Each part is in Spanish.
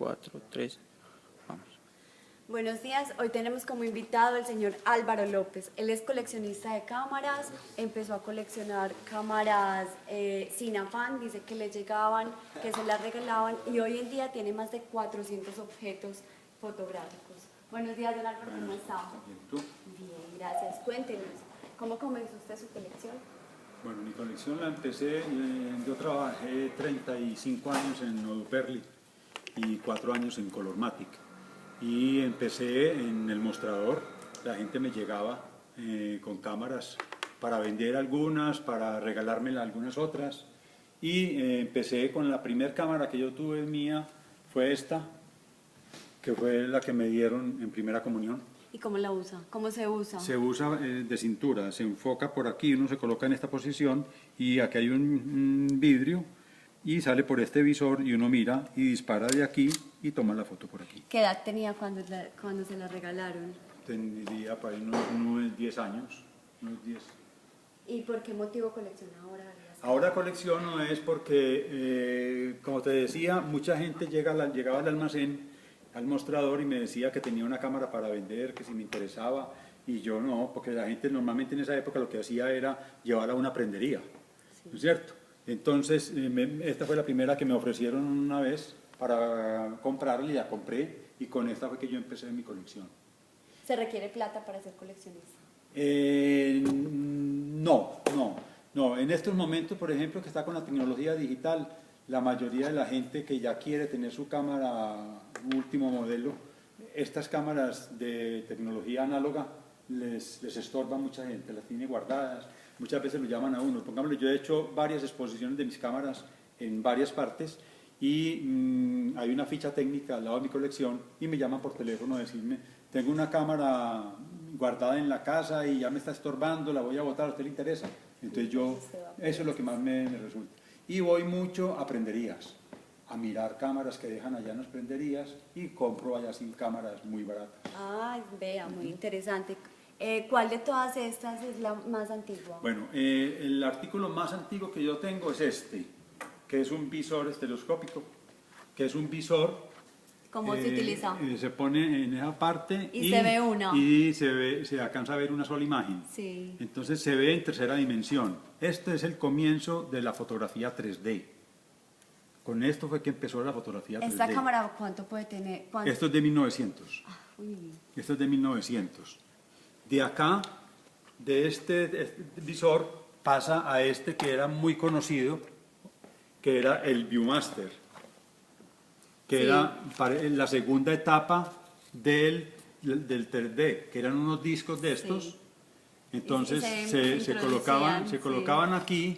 4, 3, vamos. Buenos días, hoy tenemos como invitado al señor Álvaro López. Él es coleccionista de cámaras, empezó a coleccionar cámaras sin afán, dice que le llegaban, que se las regalaban y hoy en día tiene más de 400 objetos fotográficos. Buenos días, don Álvaro, ¿cómo está? Bien, ¿tú? Bien, gracias. Cuéntenos, ¿cómo comenzó usted su colección? Bueno, mi colección la empecé, yo trabajé 35 años en Oduperli y 4 años en Colormatic. Y empecé en el mostrador, la gente me llegaba con cámaras para vender algunas, para regalarme algunas otras. Y empecé con la primera cámara que yo tuve mía, fue esta, que fue la que me dieron en primera comunión. ¿Y cómo la usa? ¿Cómo se usa? Se usa de cintura, se enfoca por aquí, uno se coloca en esta posición y aquí hay un vidrio y sale por este visor y uno mira y dispara de aquí y toma la foto por aquí. ¿Qué edad tenía cuando se la regalaron? Tendría para unos 10 años, unos 10. ¿Y por qué motivo colecciona ahora? Ahora colecciono es porque, como te decía, mucha gente llegaba al almacén, al mostrador y me decía que tenía una cámara para vender, que si me interesaba, y yo no, porque la gente normalmente en esa época lo que hacía era llevarla a una prendería, sí. ¿No es cierto? Entonces, esta fue la primera que me ofrecieron una vez para comprarla y la compré, y con esta fue que yo empecé mi colección. ¿Se requiere plata para ser coleccionista? No. En estos momentos, por ejemplo, que está con la tecnología digital, la mayoría de la gente que ya quiere tener su cámara último modelo, estas cámaras de tecnología análoga les estorba a mucha gente, las tiene guardadas, muchas veces lo llaman a uno. Pongámoslo, yo he hecho varias exposiciones de mis cámaras en varias partes y hay una ficha técnica al lado de mi colección y me llaman por teléfono a decirme, tengo una cámara guardada en la casa y ya me está estorbando, la voy a botar, ¿a usted le interesa? Entonces eso es lo que más me resulta. Y voy mucho a prenderías, a mirar cámaras que dejan allá en las prenderías y compro allá sin cámaras muy baratas. Ay, vea, muy interesante. ¿Cuál de todas estas es la más antigua? Bueno, el artículo más antiguo que yo tengo es este, que es un visor estereoscópico, que es un visor. ¿Cómo se utiliza? Se pone en esa parte y se ve una. Y se alcanza a ver una sola imagen. Sí. Entonces se ve en tercera dimensión. Este es el comienzo de la fotografía 3D. Con esto fue que empezó la fotografía 3D. ¿Esta cámara cuánto puede tener? ¿Cuánto? Esto es de 1900. Esto es de 1900. De acá, de este visor, pasa a este que era muy conocido, que era el Viewmaster, que sí. Era la segunda etapa del 3D, que eran unos discos de estos. Sí. Entonces se colocaban aquí,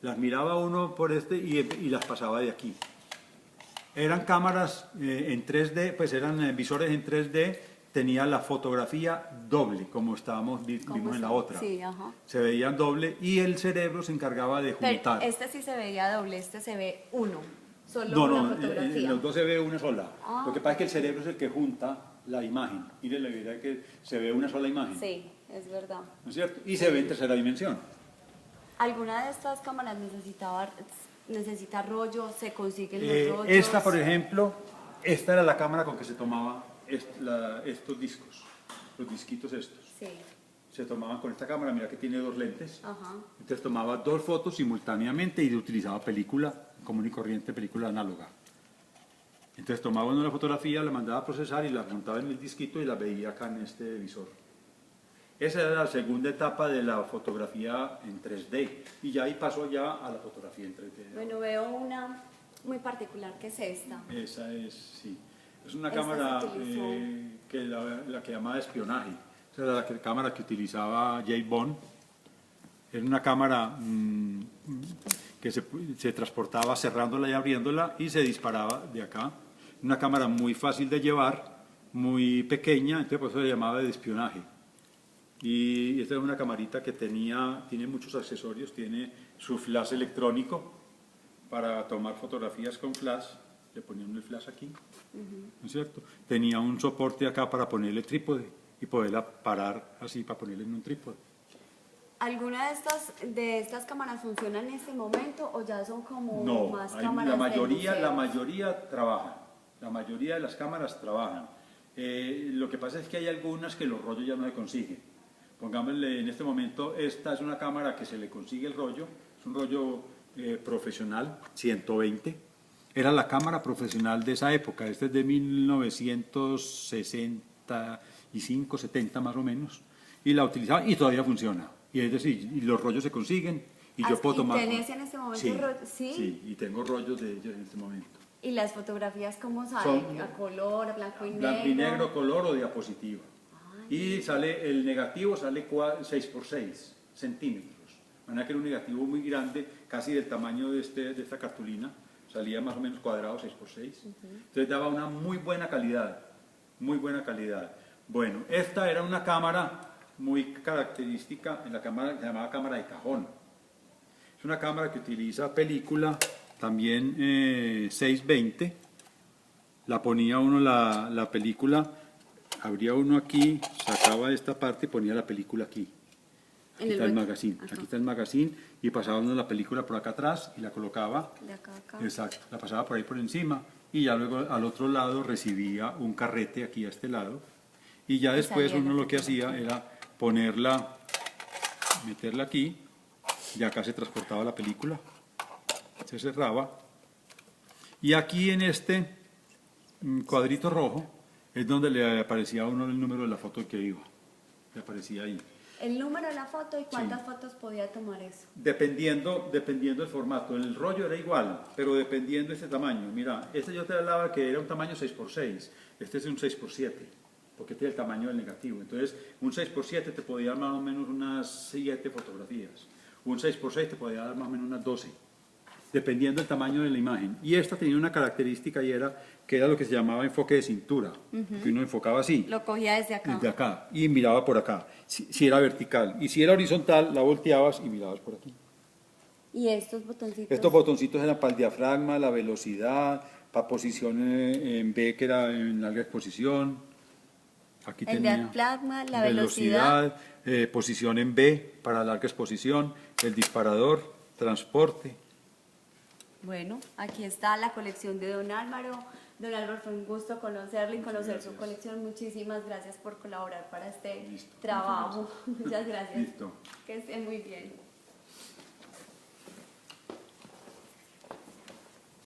las miraba uno por este y las pasaba de aquí. Eran cámaras en 3D, pues eran visores en 3D, tenía la fotografía doble, como vimos en la otra. Sí, ajá. Se veía doble y el cerebro se encargaba de juntar. Pero este sí se veía doble, este se ve uno. Solo una fotografía. Los dos se ve una sola. Lo que pasa es que el cerebro es el que junta la imagen. Mire la verdad que se ve una sola imagen. Sí, es verdad. ¿No es cierto? Y se ve en tercera dimensión. ¿Alguna de estas cámaras necesita rollo? ¿Se consiguen los rollos? Esta, por ejemplo, esta era la cámara con que se tomaba estos discos, los disquitos estos. Sí. Se tomaban con esta cámara, mira que tiene 2 lentes. Ajá. Entonces tomaba 2 fotos simultáneamente y utilizaba película común y corriente, película análoga. Entonces tomaba uno la fotografía, la mandaba a procesar y la montaba en el disquito y la veía acá en este visor. Esa era la segunda etapa de la fotografía en 3D y ya ahí pasó ya a la fotografía en 3D. Bueno, veo una muy particular que es esta. Esa es, sí. Es una cámara que la que llamaba espionaje. Esa era la cámara que utilizaba James Bond. Era una cámara que se transportaba cerrándola y abriéndola y se disparaba de acá. Una cámara muy fácil de llevar, muy pequeña, entonces por eso se llamaba de espionaje. Y esta es una camarita que tiene muchos accesorios, tiene su flash electrónico para tomar fotografías con flash. Le ponían el flash aquí, ¿no es cierto? Tenía un soporte acá para ponerle trípode y poderla parar así para ponerle en un trípode. ¿Alguna de estas cámaras funciona en este momento o ya son como no, más cámaras? La mayoría trabaja. La mayoría de las cámaras trabajan. Lo que pasa es que hay algunas que los rollos ya no se consiguen. Pongámosle en este momento, esta es una cámara que se le consigue el rollo, es un rollo profesional, 120. Era la cámara profesional de esa época, este es de 1965, 70 más o menos, y la utilizaba y todavía funciona. Y es decir, y los rollos se consiguen y yo puedo tomar. ¿Tenés en este momento Sí, ¿sí? sí, y tengo rollos de ellos en este momento. ¿Y las fotografías cómo salen? Son ¿A color, a blanco y negro? Blanco y negro, color o diapositiva. Y sale el negativo, sale 6x6 centímetros. Van a que era un negativo muy grande, casi del tamaño de esta cartulina. Salía más o menos cuadrado, 6x6. Entonces daba una muy buena calidad. Muy buena calidad. Bueno, esta era una cámara muy característica, en la cámara se llamaba cámara de cajón. Es una cámara que utiliza película, también 620. La ponía uno la película, abría uno aquí, sacaba esta parte y ponía la película aquí. Aquí está el magazine, aquí está el magazine y pasaba uno la película por acá atrás y la colocaba. De acá a acá. Exacto, la pasaba por ahí por encima y ya luego al otro lado recibía un carrete aquí a este lado y ya después salía uno la lo que hacía era ponerla, meterla aquí y acá se transportaba la película, se cerraba y aquí en este cuadrito rojo es donde le aparecía a uno el número de la foto que iba, le aparecía ahí. El número de la foto y cuántas fotos podía tomar eso. Dependiendo del formato, el rollo era igual, pero dependiendo de este tamaño. Mira, este yo te hablaba que era un tamaño 6x6, este es un 6x7, porque este es el tamaño del negativo. Entonces, un 6x7 te podía dar más o menos unas 7 fotografías, un 6x6 te podía dar más o menos unas 12, dependiendo del tamaño de la imagen. Y esta tenía una característica y era que era lo que se llamaba enfoque de cintura, que uno enfocaba así. Lo cogía desde acá. Desde acá, y miraba por acá, si era vertical. Y si era horizontal, la volteabas y mirabas por aquí. ¿Y estos botoncitos? Estos botoncitos eran para el diafragma, la velocidad, para posición en B, que era en larga exposición. Aquí El tenía diafragma, la velocidad. Posición en B, para larga exposición, el disparador, transporte. Bueno, aquí está la colección de Don Álvaro. Don Álvaro, fue un gusto conocerlo y conocer su colección. Muchísimas gracias por colaborar para este Listo. trabajo. Muchas gracias. Listo. Que estén muy bien.